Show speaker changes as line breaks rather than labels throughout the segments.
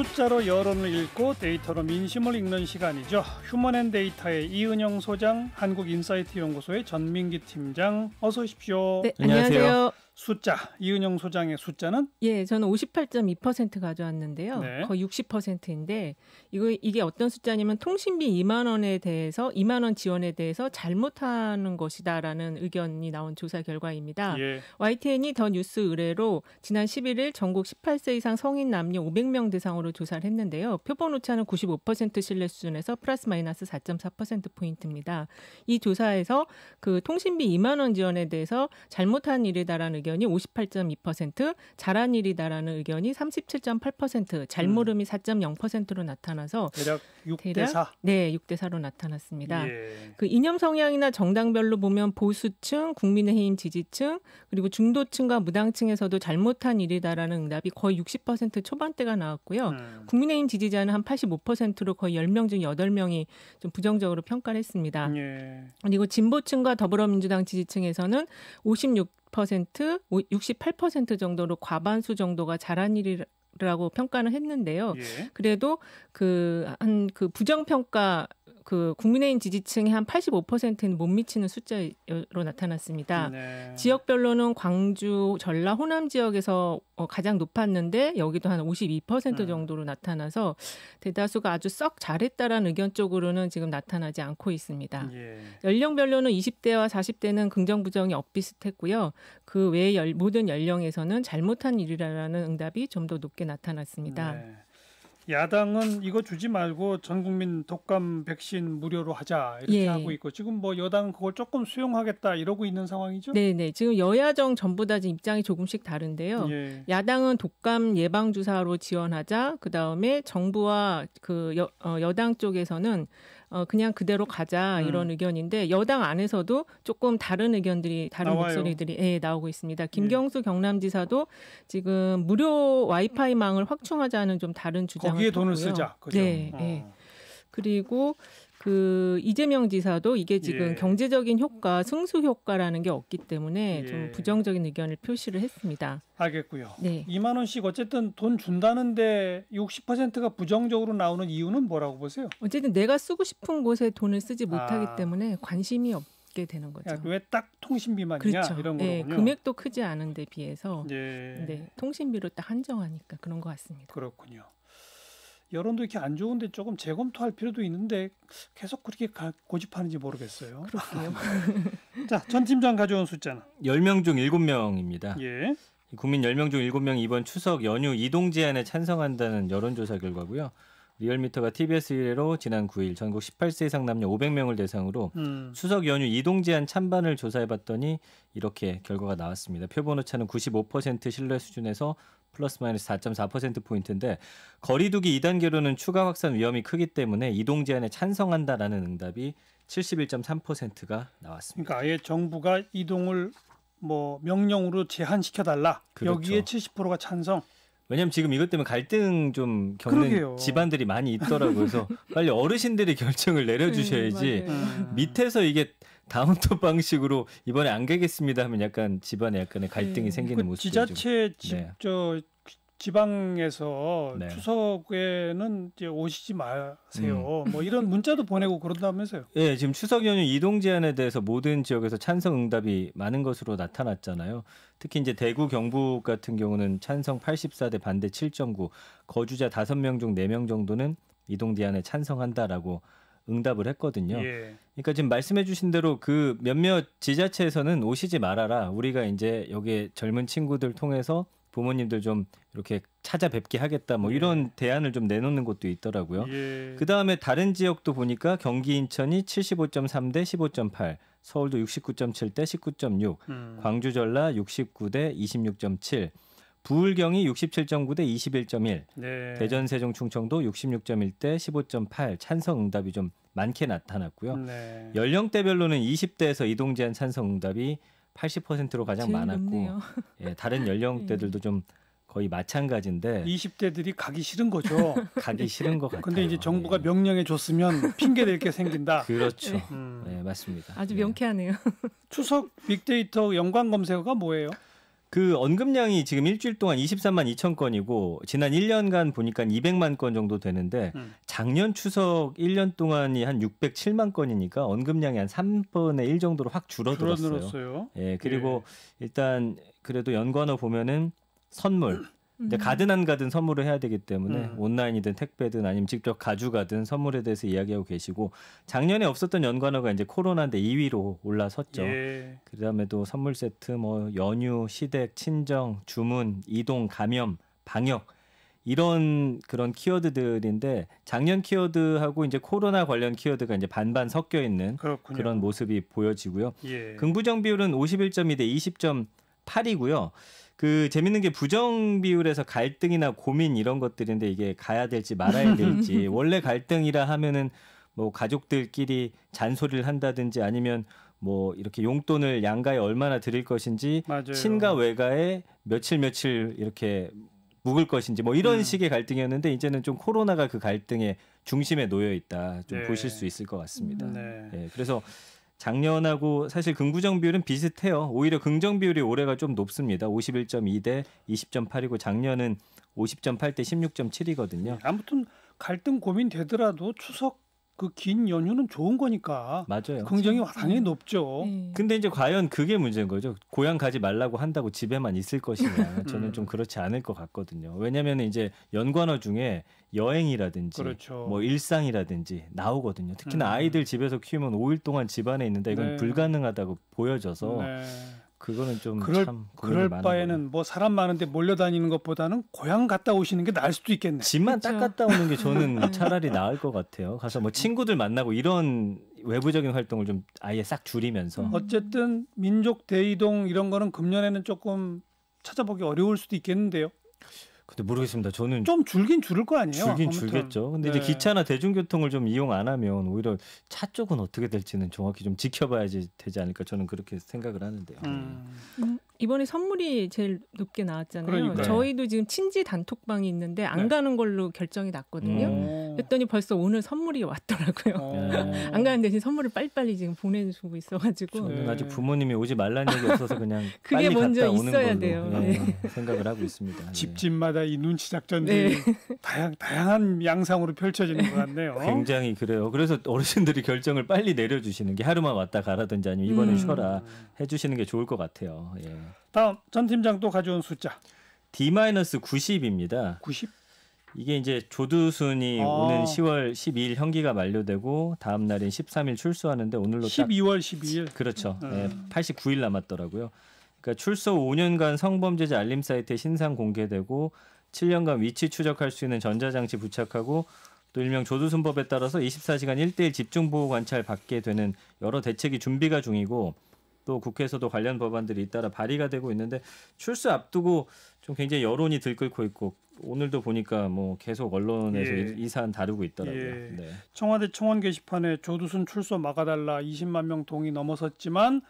숫자로 여론을 읽고 데이터로 민심을 읽는 시간이죠. 휴먼앤데이터의 이은영 소장, 한국인사이트 연구소의 전민기 팀장, 어서 오십시오.
네, 안녕하세요.
숫자, 이은영 소장의 숫자는?
예, 저는 58.2% 가져왔는데요.
네.
거의 60%인데 이게 어떤 숫자냐면 통신비 2만 원에 대해서 2만 원 지원에 대해서 잘못하는 것이다라는 의견이 나온 조사 결과입니다.
예.
YTN이 더 뉴스 의뢰로 지난 11일 전국 18세 이상 성인 남녀 500명 대상으로 조사를 했는데요. 표본 오차는 95% 신뢰 수준에서 플러스 마이너스 4.4%포인트입니다. 이 조사에서 그 통신비 2만 원 지원에 대해서 잘못한 일이다라는 의견이 58.2%, 잘한 일이다라는 의견이 37.8%, 잘모름이 4.0%로 나타나서
대략 6대4?
네, 6대4로 나타났습니다.
예.
그 이념 성향이나 정당별로 보면 보수층, 국민의힘 지지층, 그리고 중도층과 무당층에서도 잘못한 일이다라는 응답이 거의 60% 초반대가 나왔고요. 국민의힘 지지자는 한 85%로 거의 10명 중 8명이 좀 부정적으로 평가를 했습니다.
예.
그리고 진보층과 더불어민주당 지지층에서는 68% 정도로 과반수 정도가 잘한 일이라고 평가는 했는데요.
예.
그래도 그 부정평가 국민의힘 지지층의 한 85%는 못 미치는 숫자로 나타났습니다.
네.
지역별로는 광주, 전라, 호남 지역에서 가장 높았는데 여기도 한 52% 정도로 나타나서 대다수가 아주 썩 잘했다라는 의견 쪽으로는 지금 나타나지 않고 있습니다.
예.
연령별로는 20대와 40대는 긍정 부정이 엇비슷했고요. 그 외의 모든 연령에서는 잘못한 일이라는 응답이 좀 더 높게 나타났습니다.
네. 야당은 이거 주지 말고 전 국민 독감 백신 무료로 하자 이렇게
예.
하고 있고 지금 뭐 여당은 그걸 조금 수용하겠다 이러고 있는 상황이죠?
네네. 지금 여야정 전부 다 지금 입장이 조금씩 다른데요.
예.
야당은 독감 예방 주사로 지원하자. 그 다음에 정부와 여당 쪽에서는 그냥 그대로 가자 이런 의견인데 여당 안에서도 조금 다른 의견들이 다른
나와요.
목소리들이 나오고 있습니다. 김경수 경남지사도 지금 무료 와이파이망을 확충하자는 좀 다른 주장을
거기에 돈을
폈고요.
쓰자. 그죠?
네. 네. 그리고 이재명 지사도 이게 지금
예.
경제적인 효과, 승수 효과라는 게 없기 때문에
예.
좀 부정적인 의견을 표시를 했습니다.
알겠고요.
네.
2만 원씩 어쨌든 돈 준다는데 60%가 부정적으로 나오는 이유는 뭐라고 보세요?
어쨌든 내가 쓰고 싶은 곳에 돈을 쓰지 못하기 때문에 관심이 없게 되는 거죠.
왜 딱 통신비만이냐
그렇죠.
이런
네,
거군요.
금액도 크지 않은데 비해서
예.
네, 통신비로 딱 한정하니까 그런 것 같습니다.
그렇군요. 여론도 이렇게 안 좋은데 조금 재검토할 필요도 있는데 계속 그렇게 고집하는지 모르겠어요.
그렇게요.
자, 전 팀장 가져온 숫자는?
10명 중 7명입니다.
예.
국민 10명 중 7명이 이번 추석 연휴 이동 제한에 찬성한다는 여론조사 결과고요. 리얼미터가 TBS 의뢰로 지난 9일 전국 18세 이상 남녀 500명을 대상으로 추석 연휴 이동 제한 찬반을 조사해봤더니 이렇게 결과가 나왔습니다. 표본 오차는 95% 신뢰 수준에서 플러스 마이너스 4.4%포인트인데 거리두기 2단계로는 추가 확산 위험이 크기 때문에 이동 제한에 찬성한다라는 응답이 71.3%가 나왔습니다.
그러니까 아예 정부가 이동을 뭐 명령으로 제한시켜달라.
그렇죠.
여기에 70%가 찬성.
왜냐하면 지금 이것 때문에 갈등 좀 겪는
그러게요.
집안들이 많이 있더라고요. 그래서 빨리 어르신들이 결정을 내려주셔야지 밑에서 이게 다운톱 방식으로 이번에 안 가겠습니다 하면 약간 집안에 약간의 갈등이 생기는 모습이
지자체
좀,
지방에서
네.
추석에는 이제 오시지 마세요. 뭐 이런 문자도 보내고 그런다면서요.
예, 지금 추석 연휴 이동 제한에 대해서 모든 지역에서 찬성 응답이 많은 것으로 나타났잖아요. 특히 이제 대구 경북 같은 경우는 찬성 84대 반대 7.9, 거주자 5명 중 4명 정도는 이동 제한에 찬성한다라고 응답을 했거든요.
예.
그러니까 지금 말씀해 주신 대로 그 몇몇 지자체에서는 오시지 말아라. 우리가 이제 여기 젊은 친구들 통해서 부모님들 좀 이렇게 찾아뵙게 하겠다. 뭐 이런 대안을 좀 내놓는 곳도 있더라고요.
예.
그다음에 다른 지역도 보니까 경기 인천이 75.3대 15.8, 서울도 69.7대 19.6, 광주 전라 69대 26.7, 부울경이 67.9대 21.1,
네.
대전 세종 충청도 66.1대 15.8 찬성 응답이 좀 많게 나타났고요.
네.
연령대별로는 20대에서 이동 제한 찬성 응답이 80%로 가장
제일
많았고
높네요.
예, 다른 연령대들도 좀 거의 마찬가지인데
20대들이 가기 싫은 거죠.
가기 싫은 것 같아요.
근데 이제 정부가
예.
명령해 줬으면 핑계 댈 게 생긴다.
그렇죠. 네, 맞습니다.
아주
예.
명쾌하네요.
추석 빅데이터 연관 검색어가 뭐예요?
그 언급량이 지금 일주일 동안 23만 2천 건이고 지난 1년간 보니까 200만 건 정도 되는데 작년 추석 1년 동안이 한 607만 건이니까 언급량이 한 3분의 1 정도로 확 줄어들었어요. 예, 그리고 일단 그래도 연관어 보면은 선물. 근데 가든 안 가든 선물을 해야 되기 때문에 온라인이든 택배든 아니면 직접 가져가든 선물에 대해서 이야기하고 계시고 작년에 없었던 연관어가 이제 코로나인데 2위로 올라섰죠.
예.
그다음에도 선물 세트, 뭐 연휴, 시댁, 친정, 주문, 이동, 감염, 방역 이런 그런 키워드들인데 작년 키워드하고 이제 코로나 관련 키워드가 이제 반반 섞여 있는
그렇군요.
그런 모습이 보여지고요.
예.
긍부정 비율은 51.2 대 20.8이고요. 그 재밌는 게 부정 비율에서 갈등이나 고민 이런 것들인데 이게 가야 될지 말아야 될지 원래 갈등이라 하면은 뭐 가족들끼리 잔소리를 한다든지 아니면 뭐 이렇게 용돈을 양가에 얼마나 드릴 것인지
맞아요.
친가 외가에 며칠 이렇게 묵을 것인지 뭐 이런 식의 갈등이었는데 이제는 좀 코로나가 그 갈등의 중심에 놓여 있다 좀
네.
보실 수 있을 것 같습니다.
네.
예, 그래서 작년하고 사실 긍부정 비율은 비슷해요. 오히려 긍정 비율이 올해가 좀 높습니다. 51.2 대 20.8이고 작년은 50.8 대 16.7이거든요.
아무튼 갈등 고민 되더라도 추석 그 긴 연휴는 좋은 거니까
맞아요.
긍정이 당연히 높죠.
근데 이제 과연 그게 문제인 거죠. 고향 가지 말라고 한다고 집에만 있을 것이냐. 저는 좀 그렇지 않을 것 같거든요. 왜냐하면 이제 연관어 중에 여행이라든지
그렇죠.
뭐 일상이라든지 나오거든요. 특히나 아이들 집에서 키우면 5일 동안 집안에 있는데 이건
네.
불가능하다고 보여져서
네.
그거는 좀 참
그럴 바에는 뭐 사람 많은데 몰려다니는 것보다는 고향 갔다 오시는 게 나을 수도 있겠네.
집만 딱
그렇죠.
갔다 오는 게 저는 차라리 나을 것 같아요. 가서 뭐 친구들 만나고 이런 외부적인 활동을 좀 아예 싹 줄이면서
어쨌든 민족 대이동 이런 거는 금년에는 조금 찾아보기 어려울 수도 있겠는데요.
근데 모르겠습니다. 저는
좀 줄긴 줄을 거 아니에요.
줄긴
아무튼.
줄겠죠. 근데 이제
네.
기차나 대중교통을 좀 이용 안 하면 오히려 차 쪽은 어떻게 될지는 정확히 좀 지켜봐야지 되지 않을까 저는 그렇게 생각을 하는데요.
이번에 선물이 제일 높게 나왔잖아요.
그러니까요.
저희도 지금 친지 단톡방이 있는데 안 가는 걸로 결정이 났거든요. 그랬더니 벌써 오늘 선물이 왔더라고요. 안 가는 대신 선물을 빨리빨리 지금 보내주고 있어가지고
저는
네.
아직 부모님이 오지 말라는 얘기 없어서 그냥
그게
빨리
먼저
갔다 오는
있어야
걸로
돼요.
생각을 하고 있습니다. 예.
집집마다 이 눈치 작전들이 다양한 양상으로 펼쳐지는 것 같네요.
굉장히 그래요. 그래서 어르신들이 결정을 빨리 내려주시는 게 하루만 왔다 가라든지 아니면 이번엔 쉬어라 해주시는 게 좋을 것 같아요. 예.
다음 전 팀장 또 가져온 숫자
D-90입니다.
90.
이게 이제 조두순이 오는 10월 12일 형기가 만료되고 다음 날인 13일 출소하는데 오늘로
12월 12일.
그렇죠. 89일 남았더라고요. 그러니까 출소 5년간 성범죄자 알림 사이트에 신상 공개되고 7년간 위치 추적할 수 있는 전자장치 부착하고 또 일명 조두순법에 따라서 24시간 1:1 집중보호 관찰 받게 되는 여러 대책이 준비가 중이고 또 국회에서도 관련 법안들이 잇따라 발의가 되고 있는데 출소 앞두고 좀 굉장히 여론이 들끓고 있고 오늘도 보니까 뭐 계속 언론에서 이 사안 다루고 있더라고요.
예.
네.
청와대 청원 게시판에 조두순 출소 막아달라 20만 명 동의 넘어섰지만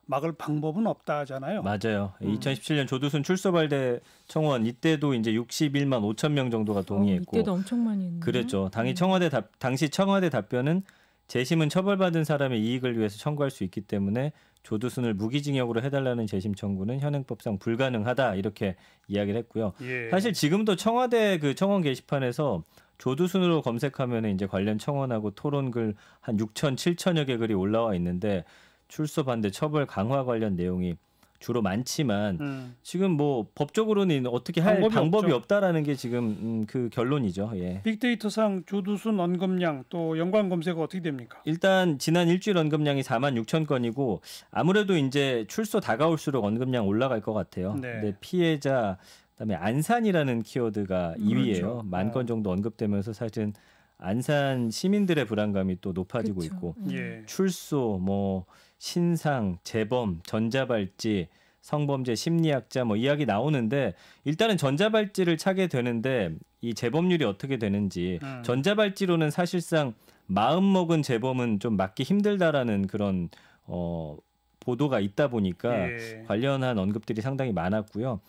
막을 방법은 없다 하잖아요.
맞아요. 2017년 조두순 출소발대 청원 이때도 이제 61만 5천 명 정도가 동의했고
이때도 엄청 많이 했네요.
그랬죠. 당시 청와대 답변은 재심은 처벌받은 사람의 이익을 위해서 청구할 수 있기 때문에 조두순을 무기징역으로 해달라는 재심 청구는 현행법상 불가능하다 이렇게 이야기를 했고요.
예.
사실 지금도 청와대 그 청원 게시판에서 조두순으로 검색하면 이제 관련 청원하고 토론글 한 6천, 7천여 개 글이 올라와 있는데 출소 반대 처벌 강화 관련 내용이 주로 많지만 지금 뭐 법적으로는 어떻게 할 방법이 없다라는 게 지금 그 결론이죠. 예.
빅데이터상 조두순 언급량 또 연관 검색어 어떻게 됩니까?
일단 지난 일주일 언급량이 4만 6천 건이고 아무래도 이제 출소 다가올수록 언급량 올라갈 것 같아요.
네.
근데 피해자 그다음에 안산이라는 키워드가 2위예요.
그렇죠.
10,000건 정도 언급되면서 사실 안산 시민들의 불안감이 또 높아지고
그렇죠.
있고
예.
출소, 뭐 신상, 재범, 전자발찌, 성범죄 심리학자 뭐 이야기 나오는데 일단은 전자발찌를 차게 되는데 이 재범률이 어떻게 되는지 전자발찌로는 사실상 마음먹은 재범은 좀 막기 힘들다라는 그런 보도가 있다 보니까 관련한 언급들이 상당히 많았고요.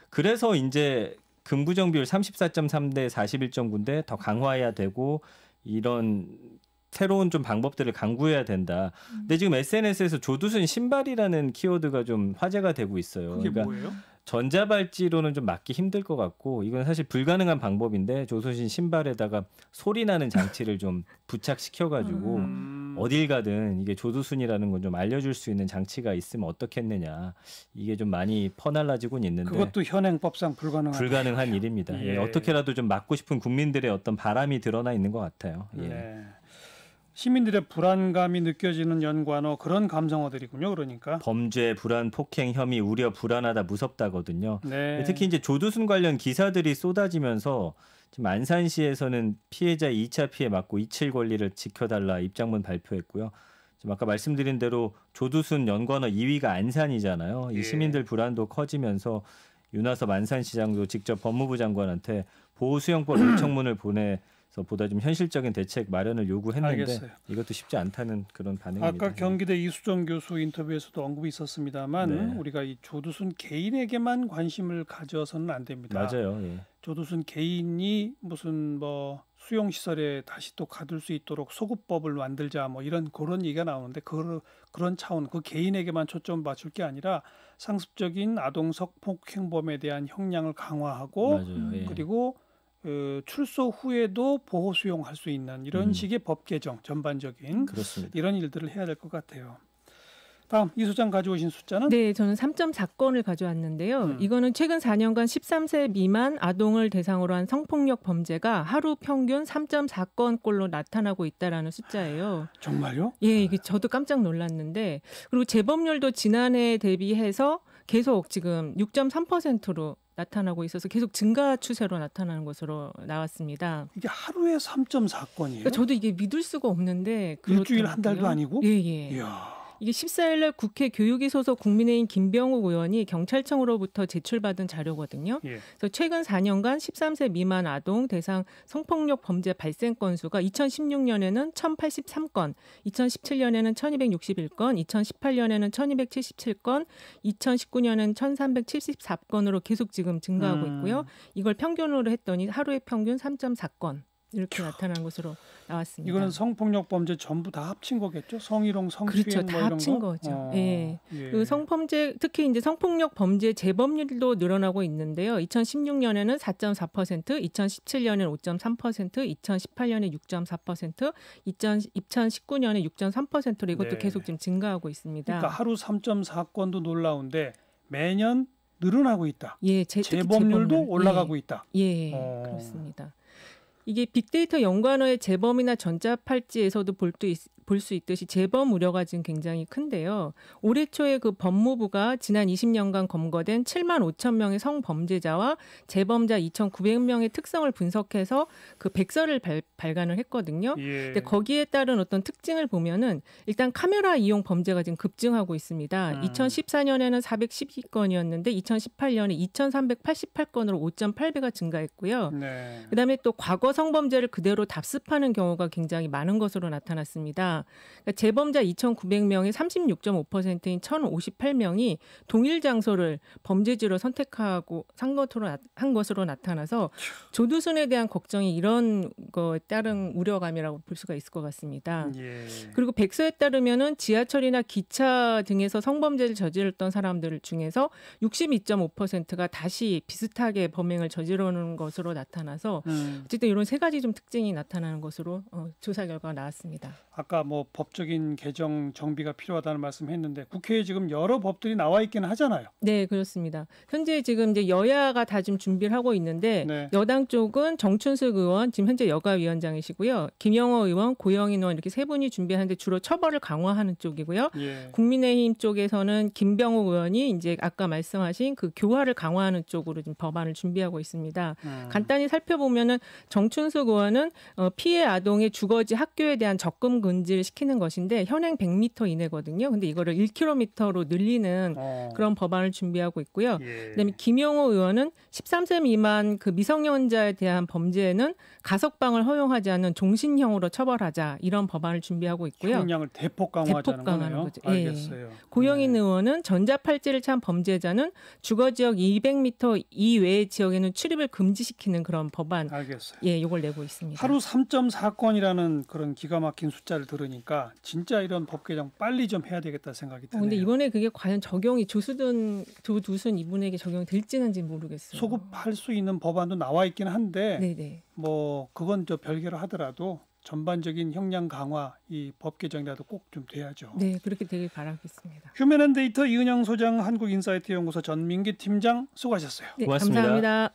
그래서 이제 긍부정 비율 34.3 대 41.9인데 더 강화해야 되고 이런 새로운 좀 방법들을 강구해야 된다. 근데 지금 SNS에서 조두순 신발이라는 키워드가 좀 화제가 되고 있어요.
그게
그러니까
뭐예요?
전자발찌로는 좀 막기 힘들 것 같고 이건 사실 불가능한 방법인데 조수신 신발에다가 소리 나는 장치를 좀 부착시켜가지고 어딜 가든 이게 조두순이라는 건 좀 알려줄 수 있는 장치가 있으면 어떻겠느냐. 이게 좀 많이 퍼날라지고는 있는데
그것도 현행법상
불가능한 일입니다.
예.
어떻게라도 좀 막고 싶은 국민들의 어떤 바람이 드러나 있는 것 같아요. 예.
네. 시민들의 불안감이 느껴지는 연관어 그런 감성어들이군요. 그러니까
범죄, 불안, 폭행, 혐의, 우려, 불안하다, 무섭다거든요.
네.
특히 이제 조두순 관련 기사들이 쏟아지면서 지금 안산시에서는 피해자 2차 피해 막고 이칠 권리를 지켜달라 입장문 발표했고요. 지금 아까 말씀드린 대로 조두순 연관어 2위가 안산이잖아요. 이 시민들 불안도 커지면서 윤하섭 안산시장도 직접 법무부 장관한테 보호수용법 요청문을 보내서 보다 좀 현실적인 대책 마련을 요구했는데
알겠어요.
이것도 쉽지 않다는 그런 반응입니다.
아까 경기대 이수정 교수 인터뷰에서도 언급이 있었습니다만 우리가 이 조두순 개인에게만 관심을 가져서는 안 됩니다.
맞아요. 예.
조두순 개인이 무슨 뭐 수용 시설에 다시 또 가둘 수 있도록 소급법을 만들자 뭐 이런 그런 얘기가 나오는데 그런 차원 그 개인에게만 초점 맞출 게 아니라 상습적인 아동 성폭행범에 대한 형량을 강화하고
예.
그리고 출소 후에도 보호 수용할 수 있는 이런 식의 법 개정 전반적인
그렇습니다.
이런 일들을 해야 될 것 같아요. 다음 이 소장 가져오신 숫자는?
네, 저는 3.4건을 가져왔는데요. 이거는 최근 4년간 13세 미만 아동을 대상으로 한 성폭력 범죄가 하루 평균 3.4건꼴로 나타나고 있다라는 숫자예요.
정말요?
예, 이게 저도 깜짝 놀랐는데 그리고 재범률도 지난해 대비해서 계속 지금 6.3%로 나타나고 있어서 계속 증가 추세로 나타나는 것으로 나왔습니다.
이게 하루에 3.4건이에요?
그러니까 저도 이게 믿을 수가 없는데
일주일 한 달도 아니고?
예.
이야.
이게 14일 날 국회 교육위 소속 국민의힘 김병욱 의원이 경찰청으로부터 제출받은 자료거든요. 그래서 최근 4년간 13세 미만 아동 대상 성폭력 범죄 발생 건수가 2016년에는 1,083건, 2017년에는 1,261건, 2018년에는 1,277건, 2019년에는 1,374건으로 계속 지금 증가하고 있고요. 이걸 평균으로 했더니 하루에 평균 3.4건. 이렇게 나타난 것으로 나왔습니다.
이거는 성폭력 범죄 전부 다 합친 거겠죠? 성희롱, 성추행
그렇죠, 다
뭐 이런
합친
거?
거죠. 예. 그 성범죄 특히 이제 성폭력 범죄 재범률도 늘어나고 있는데요. 2016년에는 4.4%, 2017년에는 5.3%, 2018년에 6.4%, 2019년에 6.3%로 이것도 계속 지금 증가하고 있습니다.
그러니까 하루 3.4건도 놀라운데 매년 늘어나고 있다.
예,
재범률도 올라가고 있다.
예, 그렇습니다. 이게 빅데이터 연관어의 재범이나 전자팔찌에서도 볼 수 있듯이 재범 우려가 지금 굉장히 큰데요. 올해 초에 그 법무부가 지난 20년간 검거된 7만 5천 명의 성범죄자와 재범자 2,900명의 특성을 분석해서 그 백서를 발간을 했거든요. 근데 거기에 따른 어떤 특징을 보면은 일단 카메라 이용 범죄가 지금 급증하고 있습니다. 2014년에는 412건이었는데 2018년에 2,388건으로 5.8배가 증가했고요. 그다음에 또 과거 성범죄를 그대로 답습하는 경우가 굉장히 많은 것으로 나타났습니다. 그러니까 재범자 2,900명의 36.5%인 1,058명이 동일 장소를 범죄지로 선택하고 한 것으로 나타나서 조두순에 대한 걱정이 이런 거에 따른 우려감이라고 볼 수가 있을 것 같습니다. 그리고 백서에 따르면은 지하철이나 기차 등에서 성범죄를 저질렀던 사람들 중에서 62.5%가 다시 비슷하게 범행을 저지르는 것으로 나타나서 어쨌든 이런 세 가지 좀 특징이 나타나는 것으로 조사 결과가 나왔습니다.
아까 뭐 법적인 개정 정비가 필요하다는 말씀했는데 국회에 지금 여러 법들이 나와 있기는 하잖아요.
네, 그렇습니다. 현재 지금 이제 여야가 다 지금 준비를 하고 있는데 여당 쪽은 정춘숙 의원 지금 현재 여가위원장이시고요. 김영호 의원, 고영인 의원 이렇게 세 분이 준비하는데 주로 처벌을 강화하는 쪽이고요. 국민의힘 쪽에서는 김병욱 의원이 이제 아까 말씀하신 그 교화를 강화하는 쪽으로 지금 법안을 준비하고 있습니다. 간단히 살펴보면은 정춘숙 의원은 피해 아동의 주거지 학교에 대한 접근 금지를 시키는 것인데 현행 100m 이내거든요. 근데 이거를 1km로 늘리는 그런 법안을 준비하고 있고요. 그다음에 김용호 의원은 13세 미만 그 미성년자에 대한 범죄에는 가석방을 허용하지 않는 종신형으로 처벌하자 이런 법안을 준비하고 있고요.
형량을 대폭 강화하자는
거죠.
알겠어요.
고영인 의원은 전자팔찌를 찬 범죄자는 주거지역 200m 이외의 지역에는 출입을 금지시키는 그런 법안 이걸 내고 있습니다.
하루 3.4건이라는 그런 기가 막힌 숫자를 들으니까 진짜 이런 법 개정 빨리 좀 해야 되겠다 생각이 드네요.
근데 이번에 그게 과연 적용이 조두순 이분에게 적용이 될지는 모르겠어요.
소급할 수 있는 법안도 나와 있긴 한데
네네.
뭐 그건 저 별개로 하더라도 전반적인 형량 강화 이 법 개정이라도 꼭 좀 돼야죠.
네, 그렇게 되길 바라겠습니다.
휴men앤데이터 이은영 소장, 한국인사이트 연구소 전민기 팀장 수고하셨어요.
네,
고맙습니다.
감사합니다.